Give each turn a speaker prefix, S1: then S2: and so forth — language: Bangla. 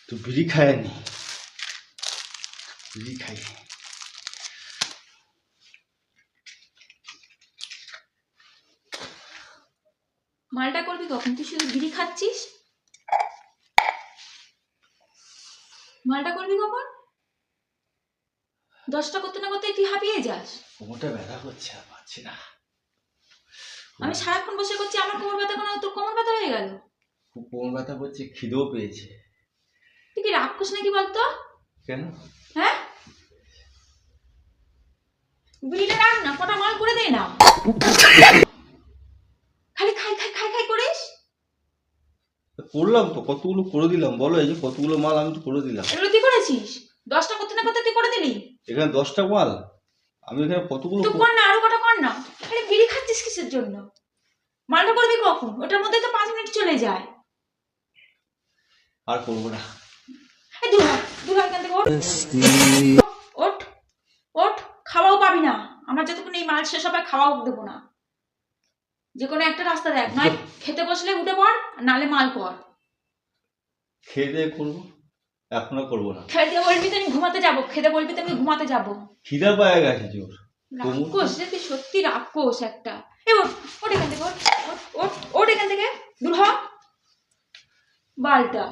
S1: তো বিড়ি খায়নি, বিড়ি খাই।
S2: মালটা করবি কখন? তুই শুধু বিড়ি খাচ্ছিস। মালটা করবি কখন? 10টা করতে না করতে তুই হাঁপিয়ে যাস।
S1: কোমরটা ব্যথা করছে, আর পাচ্ছি না।
S2: আমি সারাক্ষণ বসে করছি, আমার কোমর ব্যথা কোনো, তোর কোমর ব্যথা হয়ে গেল।
S1: খুব কোমর ব্যথা করছে, খিদেও পেয়েছে।
S2: তুই কি রাগ করিস নাকি বলতো?
S1: কেন?
S2: হ্যাঁ, বিড়িটা রাখ না, কটা মাল করে দে না। খালি খাই খাই খাই খাই করিস।
S1: করলাম তো, কতগুলো করে দিলাম বলো। এই যে কতগুলো মাল আমি তো করে দিলাম।
S2: এগুলো তুই করেছিস? 10টা করতে না করতে তুই করে দিলি।
S1: এখানে 10টা মাল, আমি এখানে কতগুলো
S2: তুই কর না, আরো কটা কর না। খালি বিড়ি খাচ্ছিস কিসের জন্য? মালটা করবি কখন? ওটার মধ্যে তো 5 মিনিট চলে যায়।
S1: আর করবো না।
S2: এই দূর হ, দূর হ এখান থেকে। ওঠ ওঠ, খাওয়াও পাবি না। আমার যতক্ষণ এই মাল শেষ হবে খাওয়াও দেবো না। যে কোনো একটা রাস্তা দেখ, নয় খেতে বসলে উঠে পড়, নালে মাল কর।
S1: খেয়ে দিয়ে করবো, এখনো করবো না।
S2: খেতে বলবি তো আমি ঘুমাতে যাবো, খেতে বলবি তো আমি ঘুমাতে যাবো।
S1: খিদা পায়ে গেছে জোর।
S2: রাক্ষস রে তুই, সত্যি রাক্ষস একটা। এ ওঠ, ওঠ এখান থেকে, ওঠ ওঠ ওঠ ওঠ এখান থেকে, দূর হ বালটা।